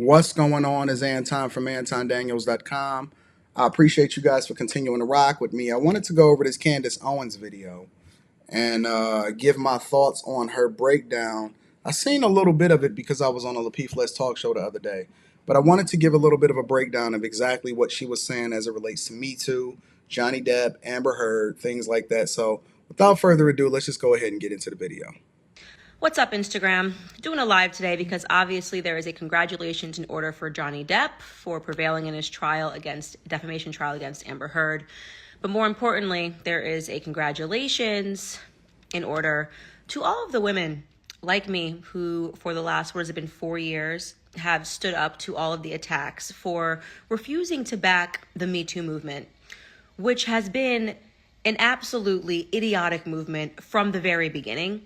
What's going on is Anton from AntonDaniels.com. I appreciate you guys for continuing to rock with me. I wanted to go over this Candace Owens video and give my thoughts on her breakdown. I seen a little bit of it because I was on a Lapeef Let's Talk show the other day, but I wanted to give a little bit of a breakdown of exactly what she was saying as it relates to Me Too, Johnny Depp, Amber Heard, things like that. So without further ado, let's just go ahead and get into the video. What's up, Instagram? Doing a live today because obviously there is a congratulations in order for Johnny Depp for prevailing in his defamation trial against Amber Heard. But more importantly, there is a congratulations in order to all of the women like me who, for the last, 4 years, have stood up to all of the attacks for refusing to back the Me Too movement, which has been an absolutely idiotic movement from the very beginning.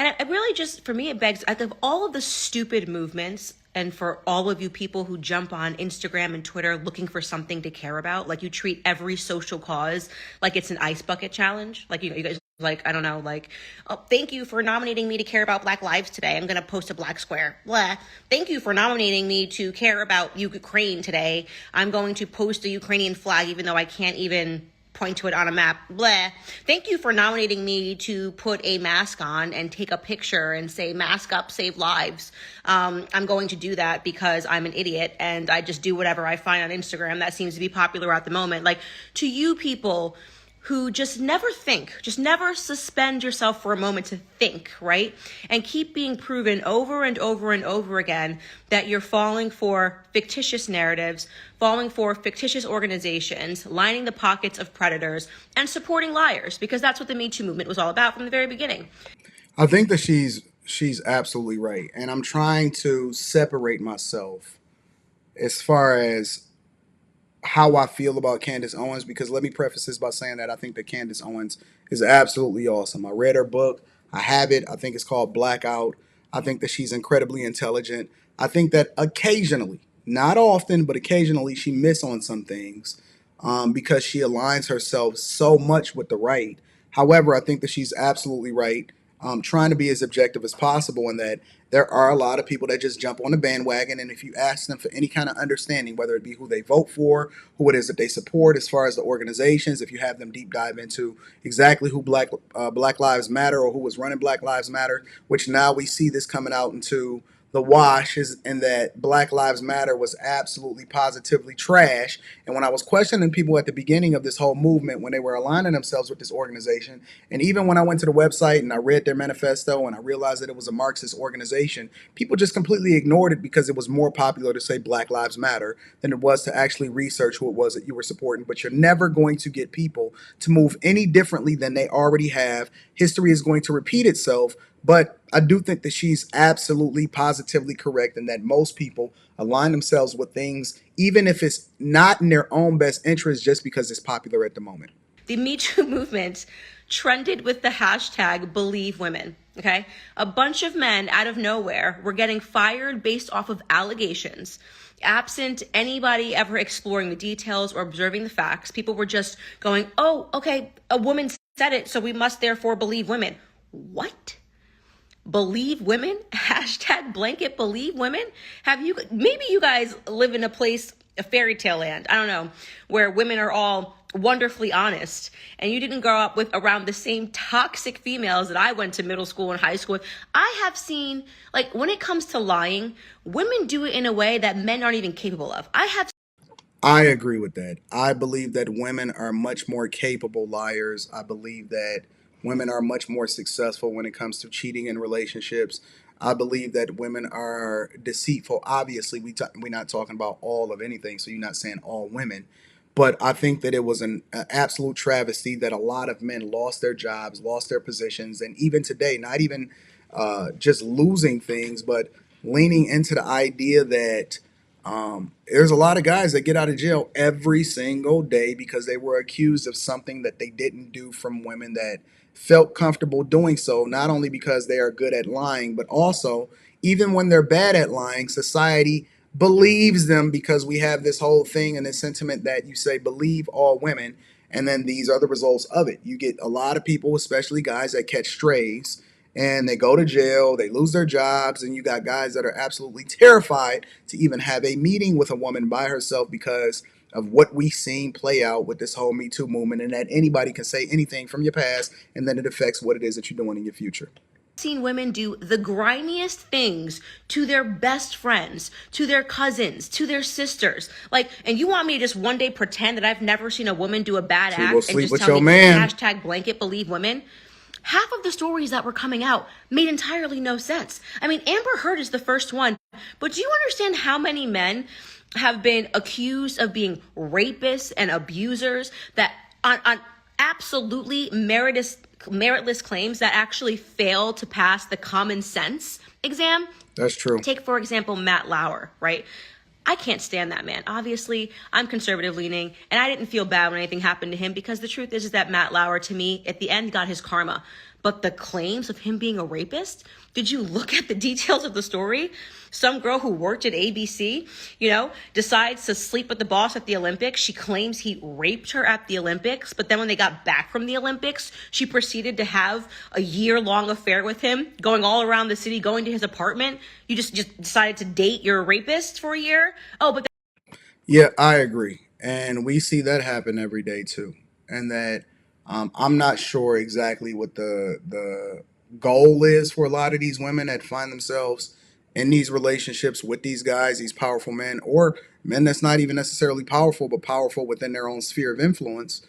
And it really just, for me, it begs, out of all of the stupid movements, and for all of you people who jump on Instagram and Twitter looking for something to care about, like you treat every social cause like it's an ice bucket challenge. Like, you guys, like, I don't know, like, oh, thank you for nominating me to care about Black lives today. I'm going to post a black square. Blah. Thank you for nominating me to care about Ukraine today. I'm going to post a Ukrainian flag, even though I can't even point to it on a map. Blah. Thank you for nominating me to put a mask on and take a picture and say mask up, save lives. I'm going to do that because I'm an idiot and I just do whatever I find on Instagram that seems to be popular at the moment. Like, to you people who just never think, just never suspend yourself for a moment to think, right? And keep being proven over and over and over again that you're falling for fictitious narratives, falling for fictitious organizations, lining the pockets of predators, and supporting liars, because that's what the Me Too movement was all about from the very beginning. I think that she's absolutely right, and I'm trying to separate myself as far as how I feel about Candace Owens, because let me preface this by saying that I think that Candace Owens is absolutely awesome. I read her book. I have it. I think it's called Blackout. I think that she's incredibly intelligent. I think that occasionally, not often, but occasionally she miss on some things because she aligns herself so much with the right. However, I think that she's absolutely right, trying to be as objective as possible, and that there are a lot of people that just jump on the bandwagon. And if you ask them for any kind of understanding, whether it be who they vote for, who it is that they support, as far as the organizations, if you have them deep dive into exactly who Black Lives Matter or who was running Black Lives Matter, which now we see this coming out into the wash, is in that Black Lives Matter was absolutely positively trash. And when I was questioning people at the beginning of this whole movement, when they were aligning themselves with this organization, and even when I went to the website and I read their manifesto and I realized that it was a Marxist organization, people just completely ignored it because it was more popular to say Black Lives Matter than it was to actually research who it was that you were supporting. But you're never going to get people to move any differently than they already have. History is going to repeat itself. But I do think that she's absolutely positively correct, and that most people align themselves with things, even if it's not in their own best interest, just because it's popular at the moment. The Me Too movement trended with the hashtag Believe Women. Okay. A bunch of men out of nowhere were getting fired based off of allegations. Absent anybody ever exploring the details or observing the facts, people were just going, oh, okay, a woman said it, so we must therefore believe women. What? Believe women? Hashtag blanket believe women? Maybe you guys live in a place, a fairy tale land, I don't know, where women are all wonderfully honest, and you didn't grow up with around the same toxic females that I went to middle school and high school with. I have seen, like, when it comes to lying, women do it in a way that men aren't even capable of. I agree with that. I believe that women are much more capable liars. I believe that women are much more successful when it comes to cheating in relationships. I believe that women are deceitful. Obviously, we're not talking about all of anything, so you're not saying all women. But I think that it was an absolute travesty that a lot of men lost their jobs, lost their positions, and even today, not even just losing things, but leaning into the idea that there's a lot of guys that get out of jail every single day because they were accused of something that they didn't do from women that felt comfortable doing so, not only because they are good at lying, but also, even when they're bad at lying, society believes them because we have this whole thing and this sentiment that you say believe all women, and then these are the results of it. You get a lot of people, especially guys, that catch strays, and they go to jail, they lose their jobs, and you got guys that are absolutely terrified to even have a meeting with a woman by herself because of what we've seen play out with this whole Me Too movement, and that anybody can say anything from your past and then it affects what it is that you're doing in your future. Seen women do the grimiest things to their best friends, to their cousins, to their sisters. Like, and you want me to just one day pretend that I've never seen a woman do a bad So you go act and sleep just with tell your me man. hashtag blanket believe women? Half of the stories that were coming out made entirely no sense. I mean, Amber Heard is the first one, but do you understand how many men have been accused of being rapists and abusers that on absolutely meritless claims that actually fail to pass the common sense exam? That's true. Take, for example, Matt Lauer, right? I can't stand that man. Obviously, I'm conservative leaning, and I didn't feel bad when anything happened to him because the truth is that Matt Lauer, to me, at the end, got his karma. But the claims of him being a rapist, did you look at the details of the story? Some girl who worked at ABC, decides to sleep with the boss at the Olympics. She claims he raped her at the Olympics, but then when they got back from the Olympics, she proceeded to have a year-long affair with him, going all around the city, going to his apartment. You just decided to date your rapist for a year? Oh, but Yeah, I agree. And we see that happen every day too. And that I'm not sure exactly what the goal is for a lot of these women that find themselves in these relationships with these guys, these powerful men, or men that's not even necessarily powerful, but powerful within their own sphere of influence.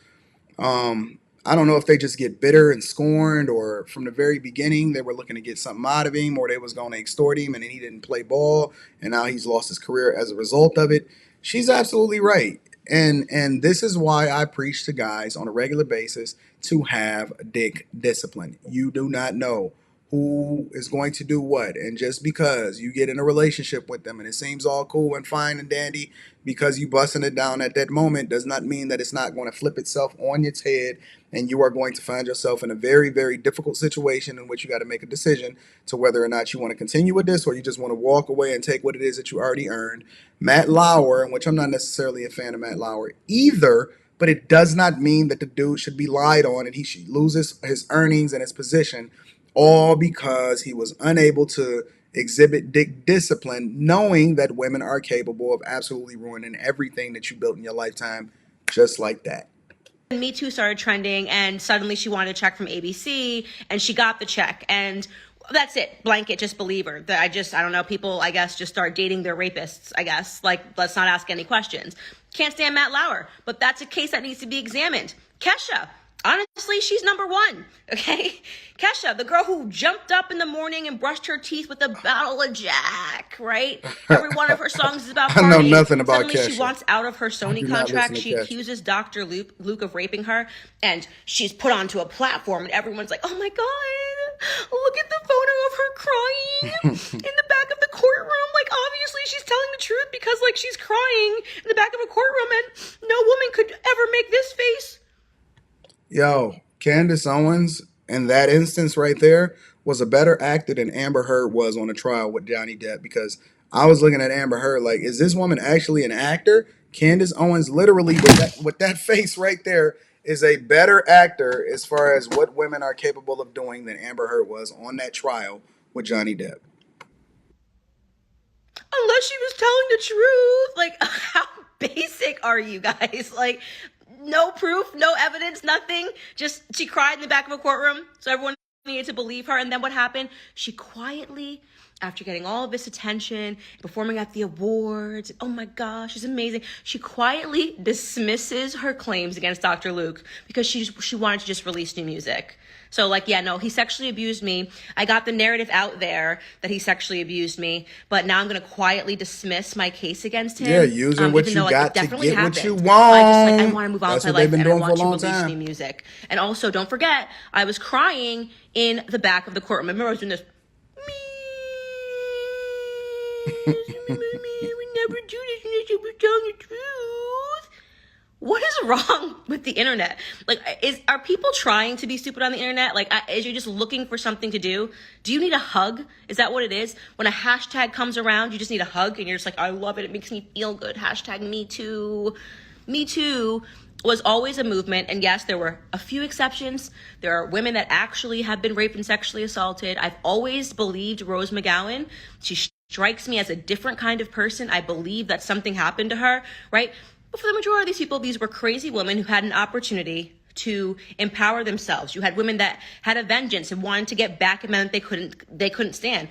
I don't know if they just get bitter and scorned, or from the very beginning they were looking to get something out of him, or they was going to extort him, and then he didn't play ball, and now he's lost his career as a result of it. She's absolutely right, and this is why I preach to guys on a regular basis to have dick discipline. You do not know who is going to do what. And just because you get in a relationship with them and it seems all cool and fine and dandy because you busting it down at that moment does not mean that it's not going to flip itself on its head and you are going to find yourself in a very, very difficult situation in which you got to make a decision to whether or not you want to continue with this or you just want to walk away and take what it is that you already earned. Matt Lauer, which I'm not necessarily a fan of Matt Lauer either, but it does not mean that the dude should be lied on and he should lose his earnings and his position all because he was unable to exhibit discipline, knowing that women are capable of absolutely ruining everything that you built in your lifetime, just like that. Me Too started trending, and suddenly she wanted a check from ABC, and she got the check, and that's it. Blanket, just believe her. I don't know. People, I guess, just start dating their rapists. I guess, like, let's not ask any questions. Can't stand Matt Lauer, but that's a case that needs to be examined. Kesha. Honestly, she's number one, okay? Kesha, the girl who jumped up in the morning and brushed her teeth with a bottle of Jack, right? Every one of her songs is about I know partying. nothing about Suddenly Kesha. she wants out of her I Sony do not contract. listen to She Kesha. accuses Dr. Luke of raping her, and she's put onto a platform, and everyone's like, oh my God, look at the photo of her crying in the back of the courtroom. Like, obviously she's telling the truth because, like, she's crying in the back of a courtroom, and no woman could ever make this face. Yo, Candace Owens in that instance right there was a better actor than Amber Heard was on the trial with Johnny Depp because I was looking at Amber Heard like, is this woman actually an actor? Candace Owens literally with that face right there is a better actor as far as what women are capable of doing than Amber Heard was on that trial with Johnny Depp. Unless she was telling the truth. Like, how basic are you guys? Like, no proof, no evidence, nothing. Just she cried in the back of a courtroom, so everyone needed to believe her. And then what happened? She quietly, after getting all of this attention, performing at the awards, oh my gosh, she's amazing. She quietly dismisses her claims against Dr. Luke because she wanted to just release new music. So, like, yeah, no, he sexually abused me. I got the narrative out there that he sexually abused me, but now I'm going to quietly dismiss my case against him. Yeah, using what even you though, got to definitely get what you happened. want. I want to move on That's with what my they've life, been and I doing for a want to long release time. new music. And also, don't forget, I was crying in the back of the courtroom. I remember I was doing this. I would never do this unless you were telling the truth. What is wrong with the internet? Like, are people trying to be stupid on the internet? Like, is you just looking for something to do? Do you need a hug? Is that what it is? When a hashtag comes around, you just need a hug, and you're just like, I love it. It makes me feel good. Hashtag me too. Me too. was always a movement. And yes, there were a few exceptions. There are women that actually have been raped and sexually assaulted. I've always believed Rose McGowan. She strikes me as a different kind of person. I believe that something happened to her, right? But for the majority of these people, these were crazy women who had an opportunity to empower themselves. You had women that had a vengeance and wanted to get back at men that they couldn't stand.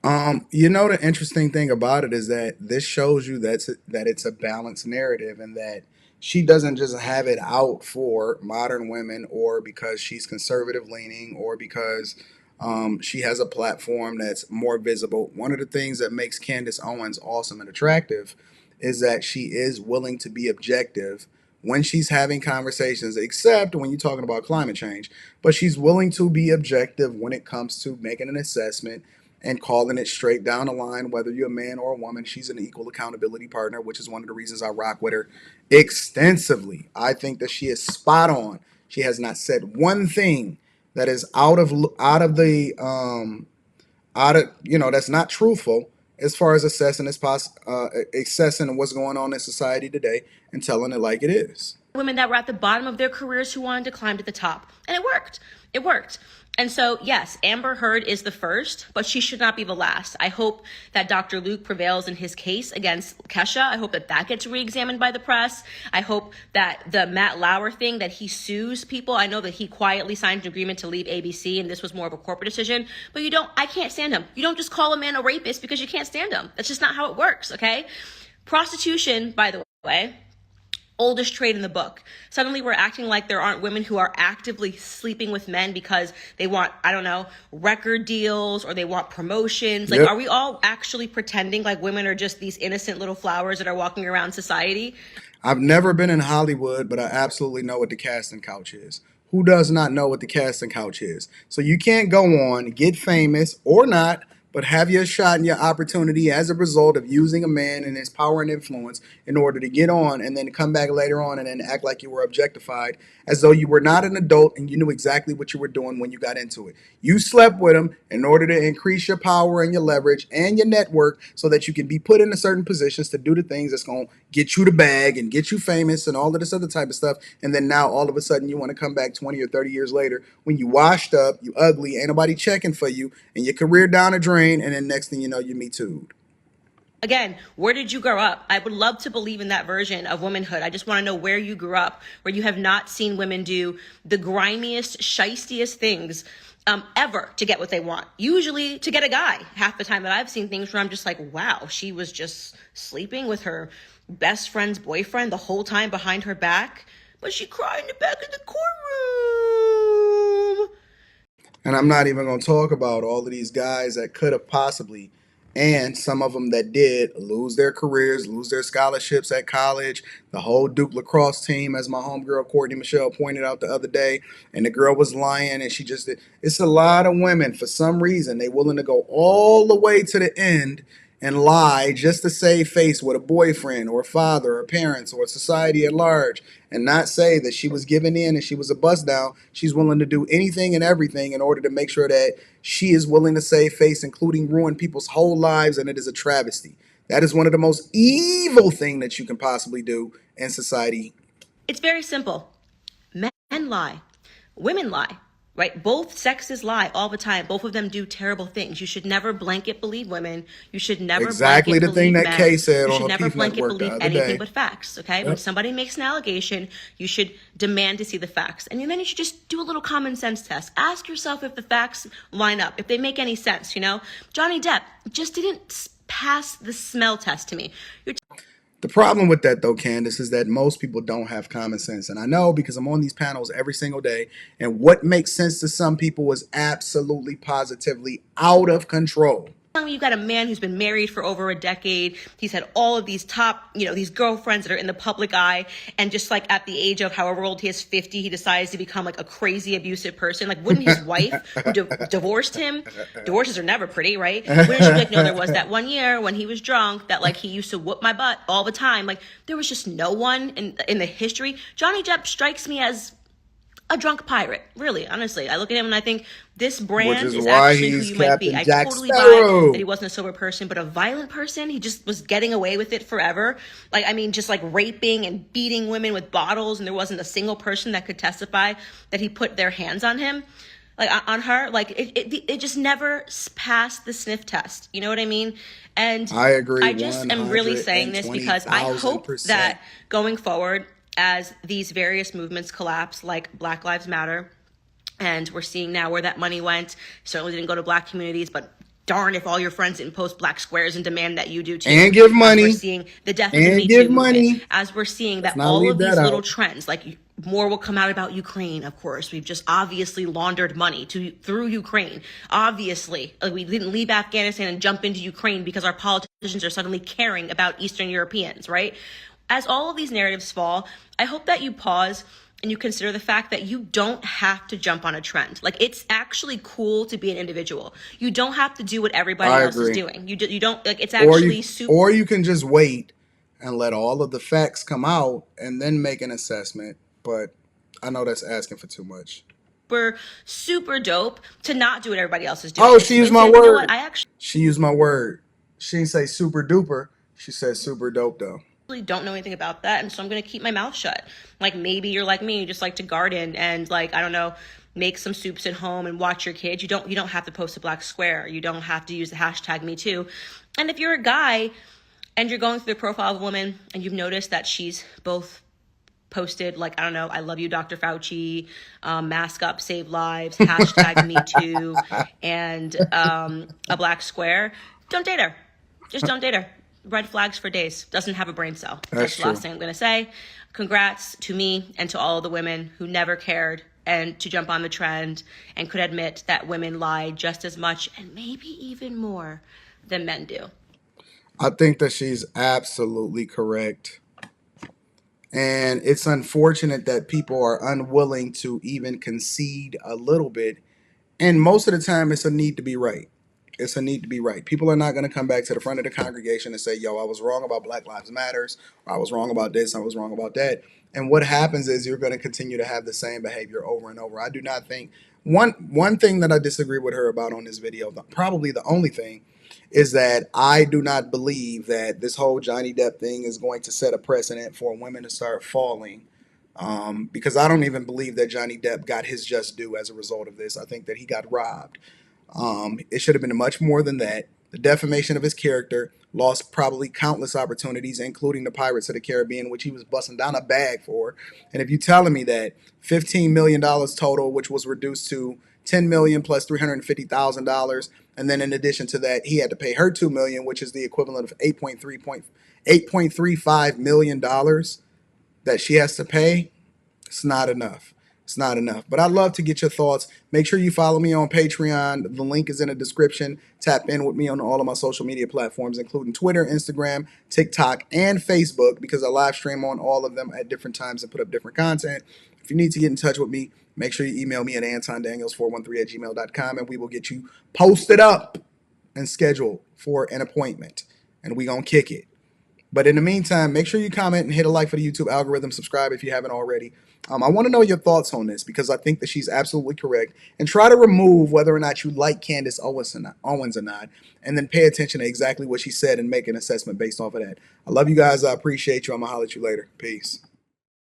The interesting thing about it is that this shows you that it's a balanced narrative, and that she doesn't just have it out for modern women, or because she's conservative leaning, or because she has a platform that's more visible. One of the things that makes Candace Owens awesome and attractive is that she is willing to be objective when she's having conversations, except when you're talking about climate change. But she's willing to be objective when it comes to making an assessment and calling it straight down the line, whether you're a man or a woman. She's an equal accountability partner, which is one of the reasons I rock with her extensively. I think that she is spot on. She has not said one thing that is out of that's not truthful as far as assessing what's going on in society today and telling it like it is. Women that were at the bottom of their careers who wanted to climb to the top. And it worked. It worked. And so, yes, Amber Heard is the first, but she should not be the last. I hope that Dr. Luke prevails in his case against Kesha. I hope that that gets re-examined by the press. I hope that the Matt Lauer thing, that he sues people. I know that he quietly signed an agreement to leave ABC, and this was more of a corporate decision. But I can't stand him. You don't just call a man a rapist because you can't stand him. That's just not how it works, okay? Prostitution, by the way, oldest trade in the book. Suddenly we're acting like there aren't women who are actively sleeping with men because they want, I don't know, record deals or they want promotions. Like, Yep. are we all actually pretending like women are just these innocent little flowers that are walking around society? I've never been in Hollywood, but I absolutely know what the casting couch is. Who does not know what the casting couch is? So you can't go on, get famous or not, but have your shot and your opportunity as a result of using a man and his power and influence in order to get on, and then come back later on and then act like you were objectified as though you were not an adult and you knew exactly what you were doing when you got into it. You slept with him in order to increase your power and your leverage and your network so that you can be put into certain positions to do the things that's going to get you the bag and get you famous and all of this other type of stuff. And then now all of a sudden you want to come back 20 or 30 years later when you washed up, you ugly, ain't nobody checking for you, and your career down a drain, and then next thing you know, you Me Too'd. Again, where did you grow up? I would love to believe in that version of womanhood. I just want to know where you grew up, where you have not seen women do the grimiest, shystiest things ever to get what they want. Usually to get a guy. Half the time that I've seen things where I'm just like, wow, she was just sleeping with her best friend's boyfriend the whole time behind her back, but she cried in the back of the courtroom. And I'm not even going to talk about all of these guys that could have possibly, and some of them that did, lose their careers, lose their scholarships at college. The whole Duke lacrosse team, as my homegirl Courtney Michelle pointed out the other day, and the girl was lying, and she just did. It's a lot of women, for some reason, they willing to go all the way to the end and lie just to save face with a boyfriend or a father or parents or society at large, and not say that she was giving in and she was a bust down. She's willing to do anything and everything in order to make sure that she is willing to save face, including ruin people's whole lives, and it is a travesty. That is one of the most evil things that you can possibly do in society. It's very simple. Men lie. Women lie. Right? Both sexes lie all the time. Both of them do terrible things. You should never blanket believe women. You should never Exactly blanket the thing believe that men. Kay said You on should the never Peace blanket Network the believe other anything day. but facts. Okay? Yep. When somebody makes an allegation, you should demand to see the facts. And then you should just do a little common sense test. Ask yourself if the facts line up, if they make any sense, Johnny Depp just didn't pass the smell test to me. The problem with that, though, Candace, is that most people don't have common sense. And I know because I'm on these panels every single day, and what makes sense to some people is absolutely positively out of control. You've got a man who's been married for over a decade. He's had all of these top, these girlfriends that are in the public eye. And just like at the age of however old he is, 50, he decides to become like a crazy abusive person. Like, wouldn't his wife who divorced him, divorces are never pretty, right? Wouldn't she be like, no, there was that one year when he was drunk that like he used to whoop my butt all the time. Like, there was just no one in the history. Johnny Depp strikes me as a drunk pirate. Really, honestly, I look at him and I think this Which brand is is why actually who he's you might be. Captain I Jack totally buy that he Sparrow. wasn't a sober person, but a violent person. He just was getting away with it forever. Like, I mean, just like raping and beating women with bottles, and there wasn't a single person that could testify that he put their hands on him, like on her. Like it just never passed the sniff test. You know what I mean? And I agree I just am really saying this because I hope 120,000%. that going forward, as these various movements collapse, like Black Lives Matter, and we're seeing now where that money went. Certainly didn't go to Black communities, but darn if all your friends didn't post Black squares and demand that you do too. And give As we're money. seeing the death of the And Me Too give movement, money. as we're seeing Let's that not all leave of that these little out. trends, like more will come out about Ukraine, of course. We've just obviously laundered money through Ukraine. Obviously, like we didn't leave Afghanistan and jump into Ukraine because our politicians are suddenly caring about Eastern Europeans, right? As all of these narratives fall, I hope that you pause and you consider the fact that you don't have to jump on a trend. Like, it's actually cool to be an individual. You don't have to do what everybody I else is agree. doing. You don't, like, it's Or actually you super or you can just wait and let all of the facts come out and then make an assessment. But I know that's asking for too much. super dope to not do what everybody else is Oh, doing. she And used my say, you know what, word. I actually She used my word. She didn't say super duper. She said super dope though. don't know anything about that, and so I'm going to keep my mouth shut. Like, maybe you're like me, you just like to garden and, like, I don't know, make some soups at home and watch your kids. You don't have to post a Black square. You don't have to use the hashtag Me Too. And if you're a guy and you're going through the profile of a woman and you've noticed that she's both posted, like, I don't know, I love you, Dr. Fauci, mask up, save lives, hashtag Me Too, and a Black square, don't date her. Just don't date her. Red flags for days. Doesn't have a brain cell. That's That's the last true. thing I'm going to say. Congrats to me and to all of the women who never cared and to jump on the trend and could admit that women lie just as much and maybe even more than men do. I think that she's absolutely correct. And it's unfortunate that people are unwilling to even concede a little bit. And most of the time, it's a need to be right. It's a need to be right. People are not going to come back to the front of the congregation and say, yo, I was wrong about Black Lives Matters, or I was wrong about this, I was wrong about that. And what happens is you're going to continue to have the same behavior over and over. I do not think one thing that I disagree with her about on this video, probably the only thing, is that I do not believe that this whole Johnny Depp thing is going to set a precedent for women to start falling. Because I don't even believe that Johnny Depp got his just due as a result of this. I think that he got robbed. It should have been much more than that. The defamation of his character lost probably countless opportunities, including the Pirates of the Caribbean, which he was busting down a bag for. And if you're telling me that $15 million total, which was reduced to $10 million plus $350,000, and then in addition to that, he had to pay her $2 million, which is the equivalent of $8.35 million that she has to pay, it's not enough. It's not enough. But I'd love to get your thoughts. Make sure you follow me on Patreon. The link is in the description. Tap in with me on all of my social media platforms, including Twitter, Instagram, TikTok, and Facebook, because I live stream on all of them at different times and put up different content. If you need to get in touch with me, make sure you email me at antondaniels413@gmail.com, and we will get you posted up and scheduled for an appointment. And we going to kick it. But in the meantime, make sure you comment and hit a like for the YouTube algorithm. Subscribe if you haven't already. I want to know your thoughts on this because I think that she's absolutely correct. And try to remove whether or not you like Candace Owens or not. And then pay attention to exactly what she said and make an assessment based off of that. I love you guys. I appreciate you. I'm going to holler at you later. Peace.